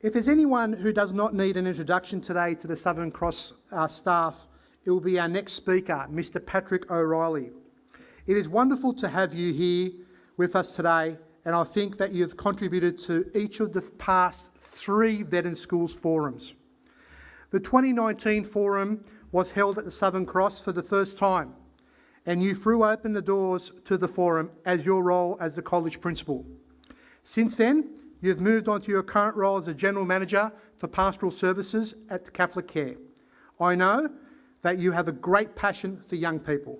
If there's anyone who does not need an introduction today to the Southern Cross staff, it will be our next speaker, Mr. Patrick O'Reilly. It is wonderful to have you here with us today, and I think that you've contributed to each of the past 3 Veteran Schools forums. The 2019 forum was held at the Southern Cross for the first time, and you threw open the doors to the forum as your role as the college principal. Since then, you've moved on to your current role as a General Manager for Pastoral Services at Catholic Care. I know that you have a great passion for young people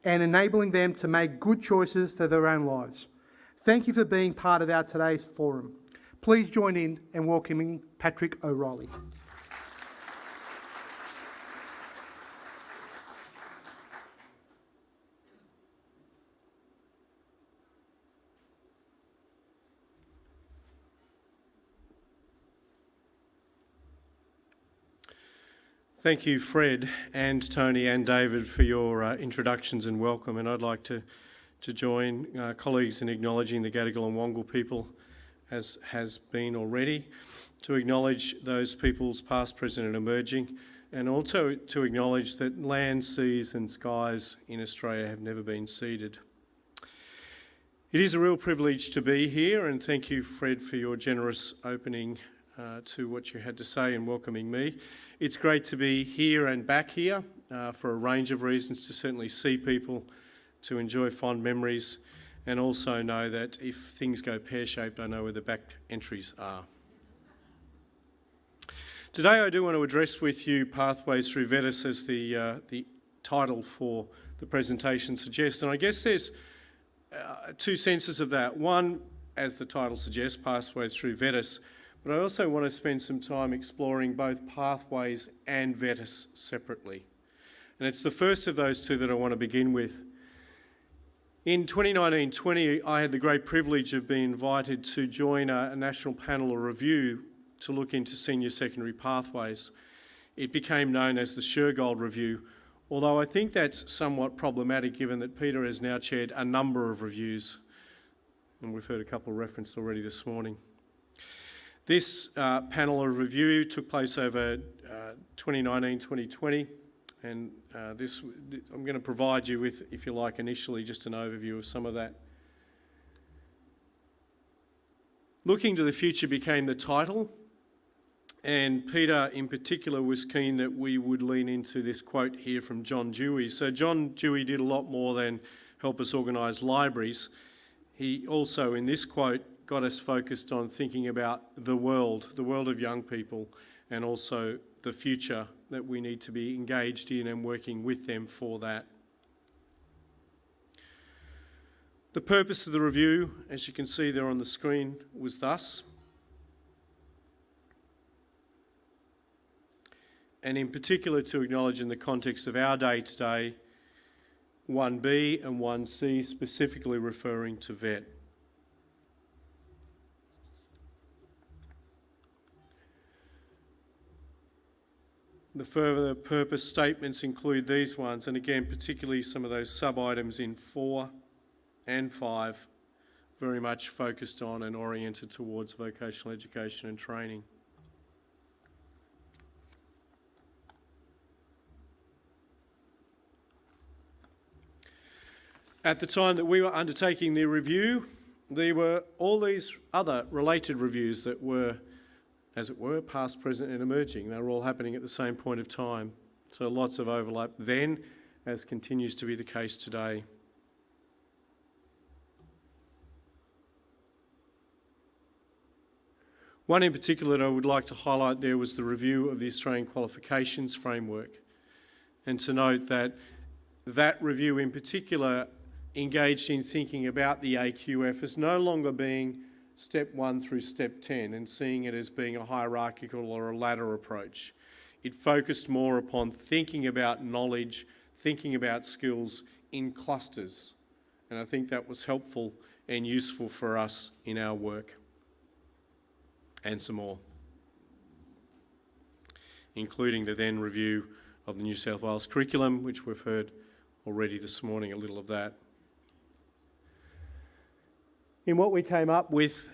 and enabling them to make good choices for their own lives. Thank you for being part of our today's forum. Please join in and welcoming Patrick O'Reilly. Thank you, Fred and Tony and David, for your introductions and welcome. And I'd like to join colleagues in acknowledging the Gadigal and Wangal people, as has been already, to acknowledge those peoples past, present and emerging, and also to acknowledge that land, seas and skies in Australia have never been ceded. It is a real privilege to be here, and thank you, Fred, for your generous opening to what you had to say and welcoming me. It's great to be here and back here for a range of reasons, to certainly see people, to enjoy fond memories, and also know that if things go pear-shaped, I know where the back entries are. Today I do want to address with you Pathways Through VETIS, as the title for the presentation suggests, and I guess there's 2 senses of that. One, as the title suggests, Pathways Through VETIS, but I also want to spend some time exploring both Pathways and VETIS separately. And it's the first of those 2 that I want to begin with. In 2019-20, I had the great privilege of being invited to join a national panel or review to look into senior secondary pathways. It became known as the Shergold Review, although I think that's somewhat problematic given that Peter has now chaired a number of reviews, and we've heard a couple referenced already this morning. This panel or review took place over 2019-2020, and I'm going to provide you with, if you like, initially just an overview of some of that. Looking to the Future became the title, and Peter in particular was keen that we would lean into this quote here from John Dewey. So John Dewey did a lot more than help us organise libraries. He also, in this quote, got us focused on thinking about the world of young people, and also the future that we need to be engaged in and working with them for that. The purpose of the review, as you can see there on the screen, was thus. And in particular to acknowledge in the context of our day today, 1B and 1C specifically referring to VET. The further purpose statements include these ones, and again, particularly some of those sub-items in 4 and 5, very much focused on and oriented towards vocational education and training. At the time that we were undertaking the review, there were all these other related reviews that were, as it were, past, present and emerging. They were all happening at the same point of time. So lots of overlap then, as continues to be the case today. One in particular that I would like to highlight there was the review of the Australian Qualifications Framework. And to note that that review in particular engaged in thinking about the AQF as no longer being step 1 through step 10 and seeing it as being a hierarchical or a ladder approach. It focused more upon thinking about knowledge, thinking about skills in clusters. And I think that was helpful and useful for us in our work. And some more, including the then review of the New South Wales curriculum, which we've heard already this morning, a little of that. In what we came up with,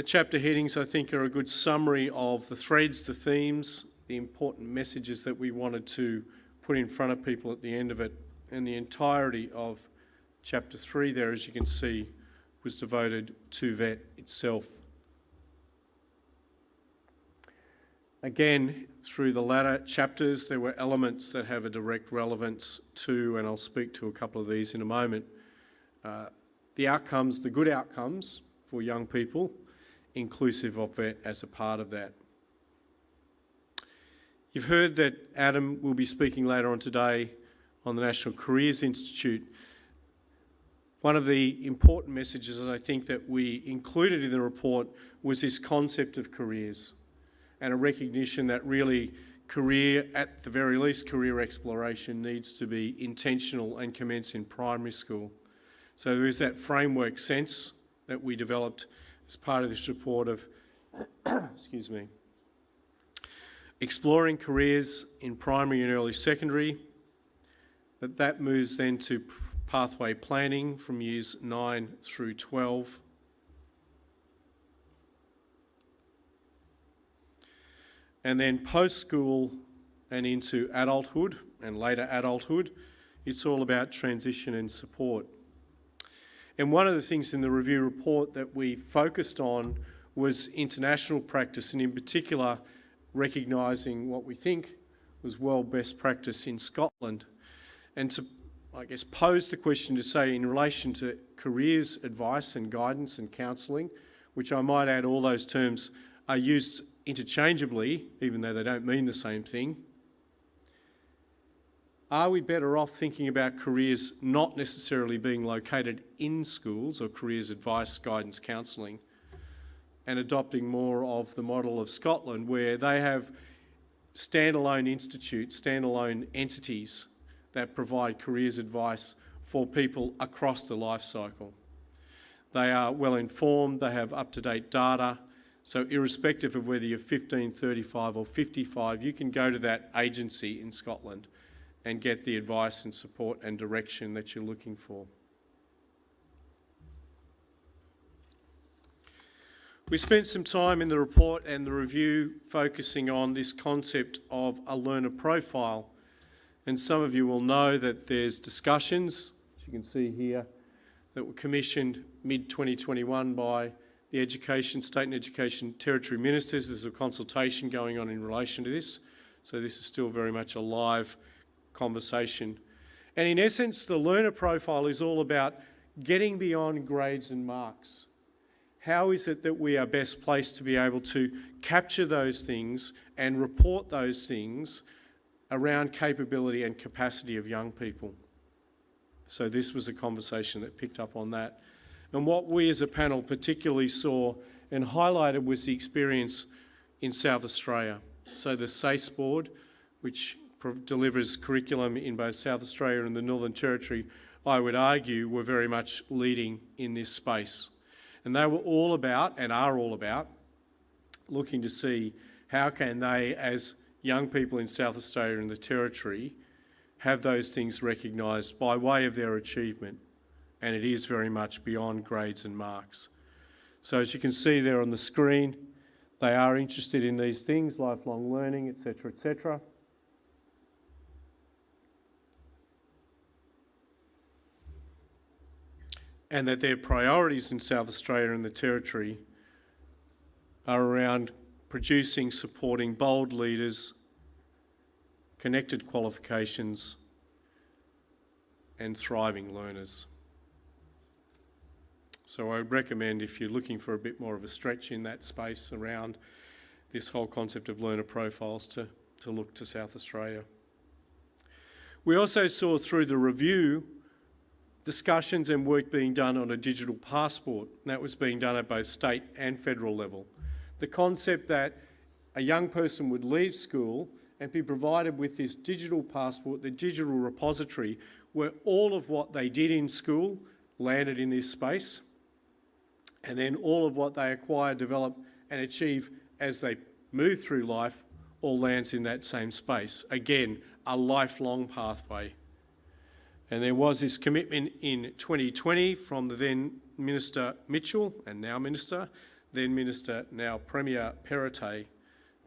The chapter headings, I think, are a good summary of the threads, the themes, the important messages that we wanted to put in front of people at the end of it. And the entirety of chapter 3 there, as you can see, was devoted to VET itself. Again, through the latter chapters, there were elements that have a direct relevance to, and I'll speak to a couple of these in a moment, the outcomes, the good outcomes for young people, inclusive of VET as a part of that. You've heard that Adam will be speaking later on today on the National Careers Institute. One of the important messages that I think that we included in the report was this concept of careers and a recognition that really career, at the very least career exploration, needs to be intentional and commence in primary school. So there is that framework sense that we developed as part of this report of exploring careers in primary and early secondary, that moves then to pathway planning from years 9 through 12. And then post-school and into adulthood and later adulthood, it's all about transition and support. And one of the things in the review report that we focused on was international practice, and in particular recognising what we think was world best practice in Scotland. And to, I guess, pose the question to say, in relation to careers advice and guidance and counselling, which I might add all those terms are used interchangeably, even though they don't mean the same thing. Are we better off thinking about careers not necessarily being located in schools or careers advice, guidance, counselling, and adopting more of the model of Scotland, where they have standalone institutes, standalone entities that provide careers advice for people across the life cycle? They are well informed, they have up-to-date data, so irrespective of whether you're 15, 35 or 55, you can go to that agency in Scotland and get the advice and support and direction that you're looking for. We spent some time in the report and the review focusing on this concept of a learner profile. And some of you will know that there's discussions, as you can see here, that were commissioned mid-2021 by the State and Education Territory Ministers. There's a consultation going on in relation to this. So this is still very much a live conversation. And in essence, the learner profile is all about getting beyond grades and marks. How is it that we are best placed to be able to capture those things and report those things around capability and capacity of young people? So this was a conversation that picked up on that. And what we as a panel particularly saw and highlighted was the experience in South Australia. So the SACE board, which delivers curriculum in both South Australia and the Northern Territory, I would argue were very much leading in this space. And they were all about, and are all about, looking to see how can they, as young people in South Australia and the Territory, have those things recognised by way of their achievement. And it is very much beyond grades and marks. So as you can see there on the screen, they are interested in these things, lifelong learning, etc., etc. And that their priorities in South Australia and the Territory are around producing, supporting bold leaders, connected qualifications, and thriving learners. So I would recommend, if you're looking for a bit more of a stretch in that space around this whole concept of learner profiles, to look to South Australia. We also saw through the review discussions and work being done on a digital passport. That was being done at both state and federal level. The concept that a young person would leave school and be provided with this digital passport, the digital repository, where all of what they did in school landed in this space, and then all of what they acquire, develop and achieve as they move through life all lands in that same space. Again, a lifelong pathway. And there was this commitment in 2020 from the then Minister Mitchell, and now Minister, then Minister, now Premier Perrottet,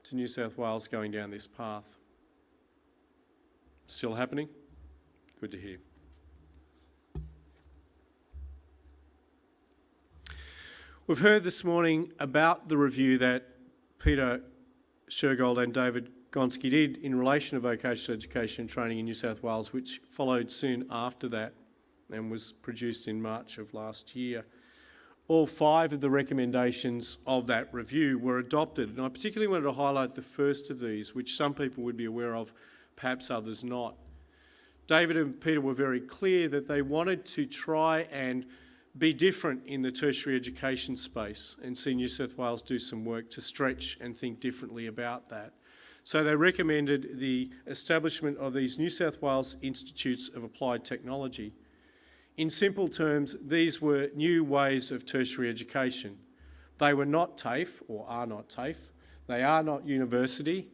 to New South Wales going down this path. Still happening? Good to hear. We've heard this morning about the review that Peter Shergold and David Gonski did in relation to vocational education and training in New South Wales, which followed soon after that and was produced in March of last year. All 5 of the recommendations of that review were adopted, and I particularly wanted to highlight the first of these, which some people would be aware of, perhaps others not. David and Peter were very clear that they wanted to try and be different in the tertiary education space and see New South Wales do some work to stretch and think differently about that. So they recommended the establishment of these New South Wales Institutes of Applied Technology. In simple terms, these were new ways of tertiary education. They were not TAFE, or are not TAFE. They are not university.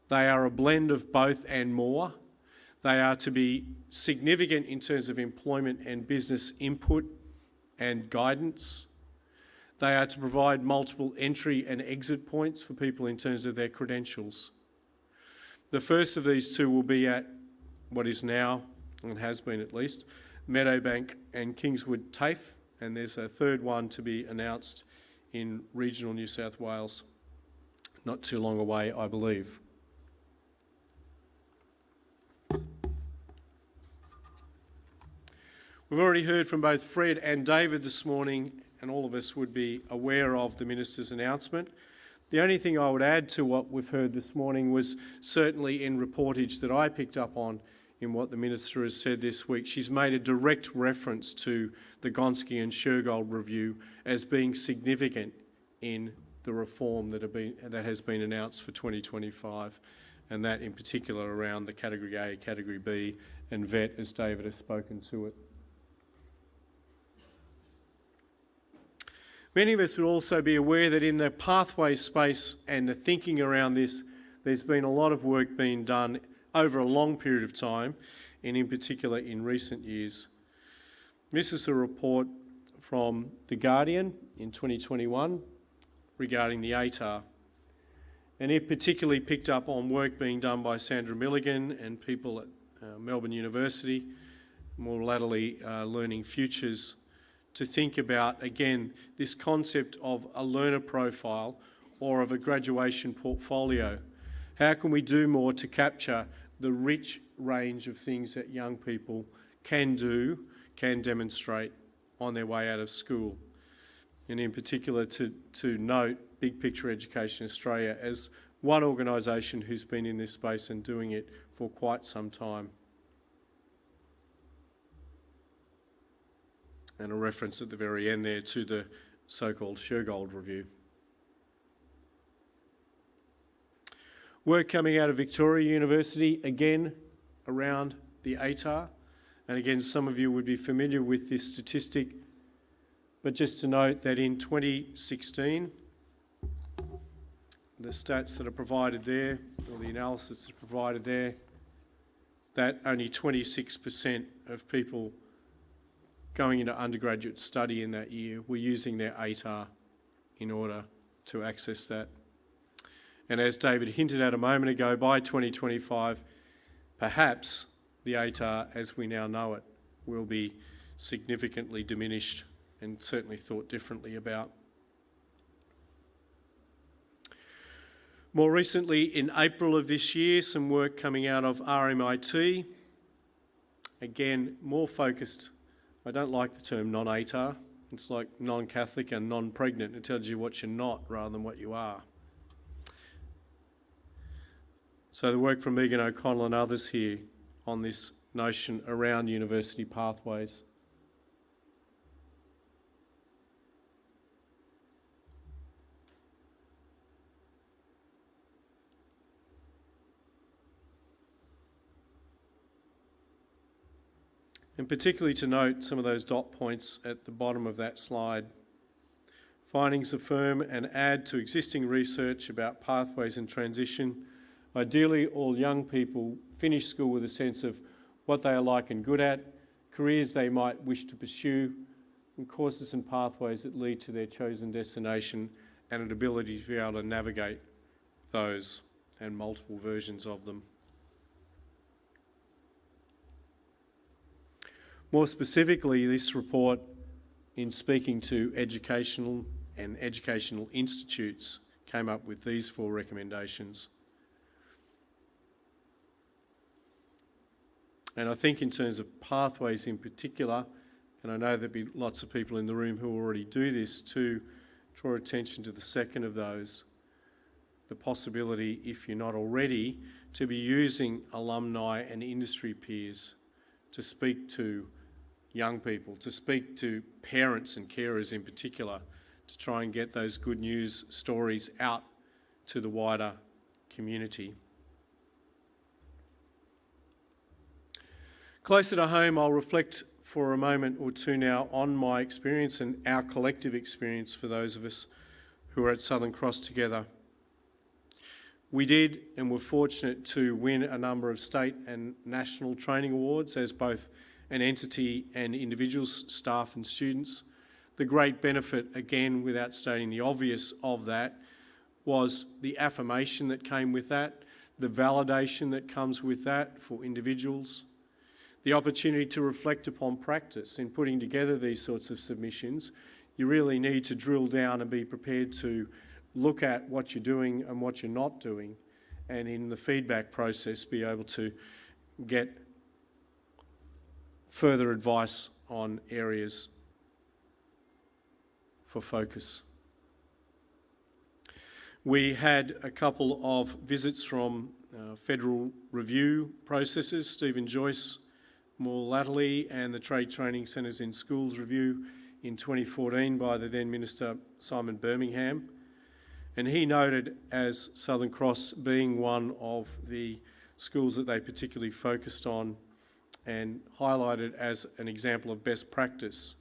They are a blend of both and more. They are to be significant in terms of employment and business input and guidance. They are to provide multiple entry and exit points for people in terms of their credentials. The first of these 2 will be at what is now, and has been at least, Meadowbank and Kingswood TAFE, and there's a 3rd one to be announced in regional New South Wales, not too long away, I believe. We've already heard from both Fred and David this morning, and all of us would be aware of the Minister's announcement. The only thing I would add to what we've heard this morning was certainly in reportage that I picked up on in what the Minister has said this week. She's made a direct reference to the Gonski and Shergold review as being significant in the reform that has been announced for 2025, and that in particular around the Category A, Category B and VET, as David has spoken to it. Many of us would also be aware that in the pathway space and the thinking around this, there's been a lot of work being done over a long period of time, and in particular in recent years. This is a report from The Guardian in 2021 regarding the ATAR, and it particularly picked up on work being done by Sandra Milligan and people at Melbourne University, more latterly Learning Futures, to think about, again, this concept of a learner profile or of a graduation portfolio. How can we do more to capture the rich range of things that young people can do, can demonstrate on their way out of school? And in particular to note Big Picture Education Australia as one organisation who's been in this space and doing it for quite some time. And a reference at the very end there to the so-called Shergold review. Work coming out of Victoria University, again, around the ATAR. And again, some of you would be familiar with this statistic, but just to note that in 2016, the stats that are provided there, or the analysis that's provided there, that only 26% of people going into undergraduate study in that year were using their ATAR in order to access that. And as David hinted at a moment ago, by 2025, perhaps the ATAR as we now know it will be significantly diminished and certainly thought differently about. More recently, in April of this year, some work coming out of RMIT, again, more focused. I don't like the term non-ATAR. It's like non-Catholic and non-pregnant. It tells you what you're not rather than what you are. So the work from Megan O'Connell and others here on this notion around university pathways. And particularly to note some of those dot points at the bottom of that slide. Findings affirm and add to existing research about pathways and transition. Ideally, all young people finish school with a sense of what they are like and good at, careers they might wish to pursue, and courses and pathways that lead to their chosen destination and an ability to be able to navigate those and multiple versions of them. More specifically, this report, in speaking to educational and educational institutes, came up with these 4 recommendations. And I think in terms of pathways in particular, and I know there'll be lots of people in the room who already do this, to draw attention to the second of those, the possibility, if you're not already, to be using alumni and industry peers to speak to young people, to speak to parents and carers in particular, to try and get those good news stories out to the wider community. Closer to home, I'll reflect for a moment or two now on my experience and our collective experience for those of us who are at Southern Cross together. We did and were fortunate to win a number of state and national training awards as both an entity and individuals, staff and students. The great benefit, again, without stating the obvious of that, was the affirmation that came with that, the validation that comes with that for individuals, the opportunity to reflect upon practice. In putting together these sorts of submissions, you really need to drill down and be prepared to look at what you're doing and what you're not doing, and in the feedback process be able to get further advice on areas for focus. We had a couple of visits from federal review processes, Stephen Joyce more latterly, and the Trade Training Centres in Schools review in 2014 by the then Minister Simon Birmingham. And he noted as Southern Cross being one of the schools that they particularly focused on and highlighted as an example of best practice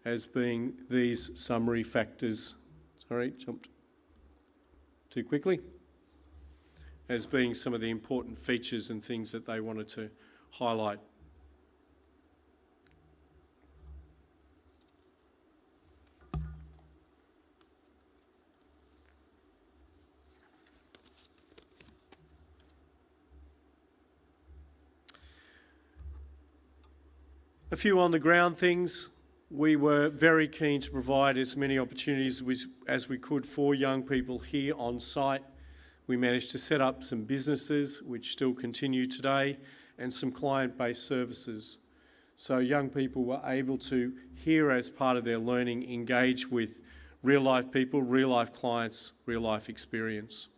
as being these summary factors. Sorry, jumped too quickly. As being some of the important features and things that they wanted to highlight. A few on the ground things. We were very keen to provide as many opportunities as we could for young people here on site. We managed to set up some businesses which still continue today and some client-based services. So young people were able to, here as part of their learning, engage with real-life people, real-life clients, real-life experience.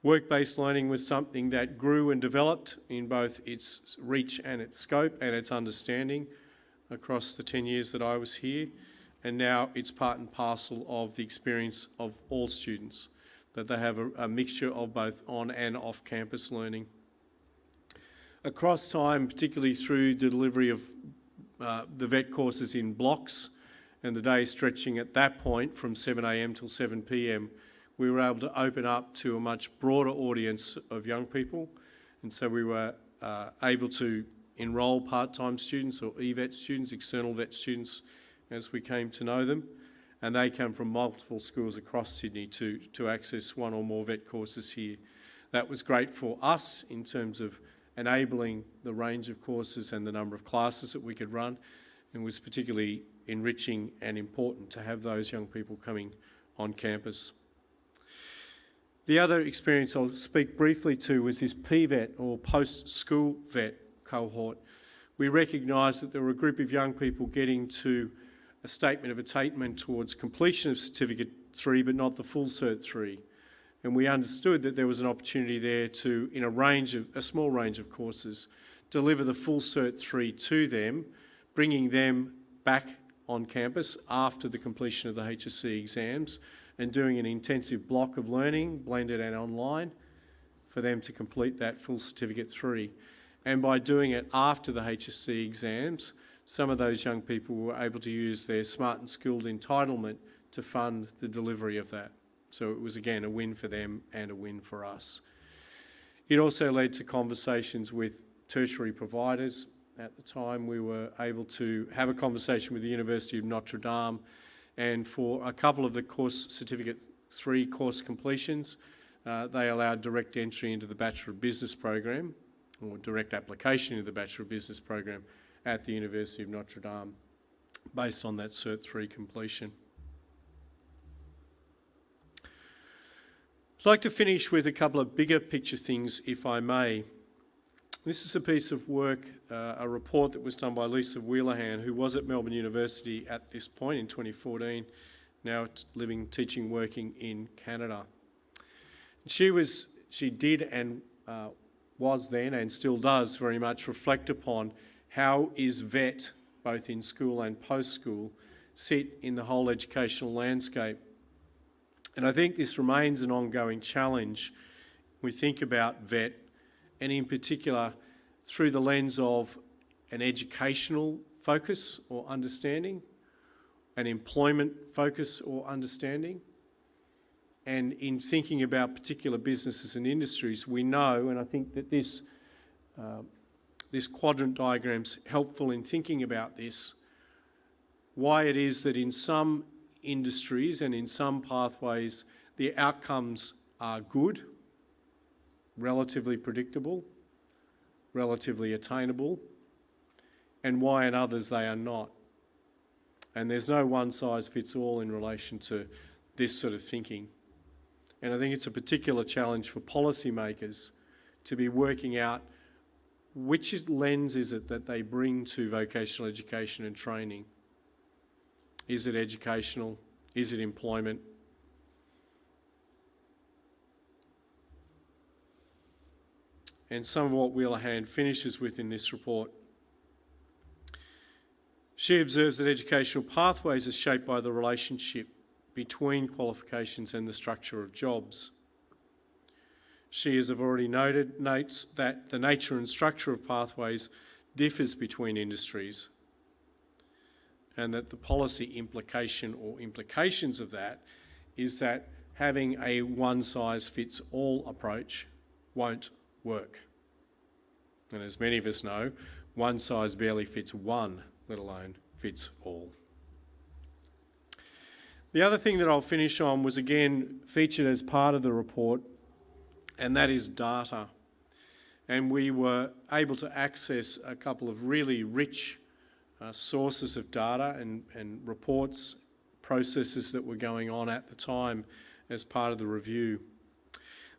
Work-based learning was something that grew and developed in both its reach and its scope and its understanding across the 10 years that I was here, and now it's part and parcel of the experience of all students, that they have a mixture of both on and off campus learning. Across time, particularly through the delivery of the VET courses in blocks and the day stretching at that point from 7 a.m. till 7 p.m, we were able to open up to a much broader audience of young people, and so we were able to enrol part-time students or EVET students, external VET students, as we came to know them, and they come from multiple schools across Sydney to access one or more VET courses here. That was great for us in terms of enabling the range of courses and the number of classes that we could run, and was particularly enriching and important to have those young people coming on campus. The other experience I'll speak briefly to was this PVET, or post-school VET cohort. We recognised that there were a group of young people getting to a statement of attainment towards completion of Certificate 3, but not the full Cert 3. And we understood that there was an opportunity there to, in a small range of courses, deliver the full Cert 3 to them, bringing them back on campus after the completion of the HSC exams, and doing an intensive block of learning, blended and online, for them to complete that full Certificate 3. And by doing it after the HSC exams, some of those young people were able to use their Smart and Skilled entitlement to fund the delivery of that. So it was, again, a win for them and a win for us. It also led to conversations with tertiary providers. At the time, we were able to have a conversation with the University of Notre Dame And for a couple of the course Certificate 3 course completions, they allowed direct entry into the Bachelor of Business program, or direct application into the Bachelor of Business program at the University of Notre Dame, based on that Cert 3 completion. I'd like to finish with a couple of bigger picture things, if I may. This is a piece of work, a report that was done by Lisa Wheelahan, who was at Melbourne University at this point in 2014, now living, teaching, working in Canada. She did and was then and still does very much reflect upon how is VET, both in school and post-school, sit in the whole educational landscape. And I think this remains an ongoing challenge. We think about VET, and in particular through the lens of an educational focus or understanding, an employment focus or understanding. And in thinking about particular businesses and industries, we know, and I think that this quadrant diagram's helpful in thinking about this, why it is that in some industries and in some pathways the outcomes are good, relatively predictable, relatively attainable, and why in others they are not. And there's no one size fits all in relation to this sort of thinking. And I think it's a particular challenge for policymakers to be working out which lens is it that they bring to vocational education and training. Is it educational? Is it employment? And some of what Wheelahan finishes with in this report. She observes that educational pathways are shaped by the relationship between qualifications and the structure of jobs. She, as I've already noted, notes that the nature and structure of pathways differs between industries, and that the policy implication or implications of that is that having a one-size-fits-all approach won't work. And as many of us know, one size barely fits one, let alone fits all. The other thing that I'll finish on was again featured as part of the report, and that is data. And we were able to access a couple of really rich sources of data and reports, processes that were going on at the time as part of the review.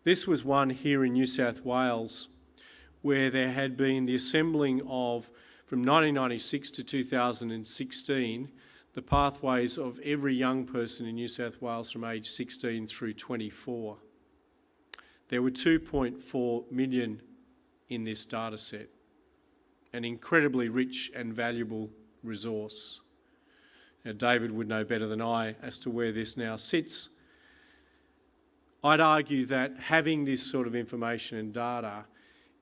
This was one here in New South Wales where there had been the assembling of, from 1996 to 2016, the pathways of every young person in New South Wales from age 16 through 24. There were 2.4 million in this data set, an incredibly rich and valuable resource. Now, David would know better than I as to where this now sits. I'd argue that having this sort of information and data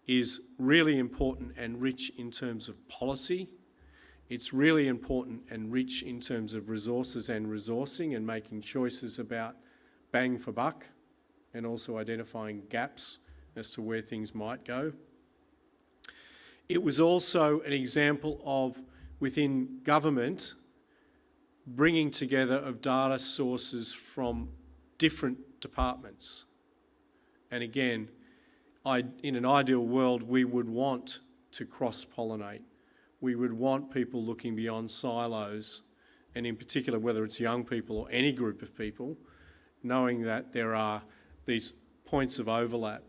is really important and rich in terms of policy. It's really important and rich in terms of resources and resourcing and making choices about bang for buck and also identifying gaps as to where things might go. It was also an example of, within government, bringing together of data sources from different departments. And again, in an ideal world, we would want to cross-pollinate. We would want people looking beyond silos, and in particular, whether it's young people or any group of people, knowing that there are these points of overlap,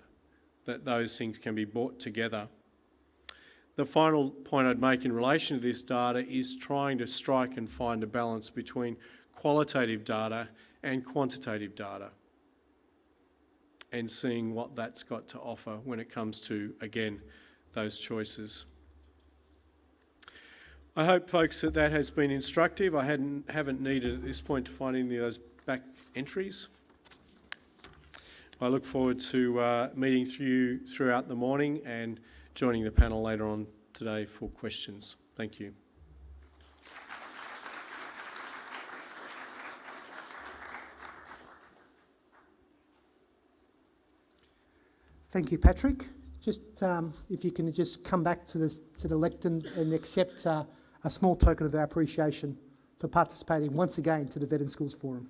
that those things can be brought together. The final point I'd make in relation to this data is trying to strike and find a balance between qualitative data and quantitative data, and seeing what that's got to offer when it comes to, again, those choices. I hope, folks, that that has been instructive. I haven't needed at this point to find any of those back entries. I look forward to meeting you throughout the morning and joining the panel later on today for questions. Thank you. Thank you, Patrick. Just if you can just come back to the lectern and accept a small token of our appreciation for for participating once again to the Vet in Schools Forum.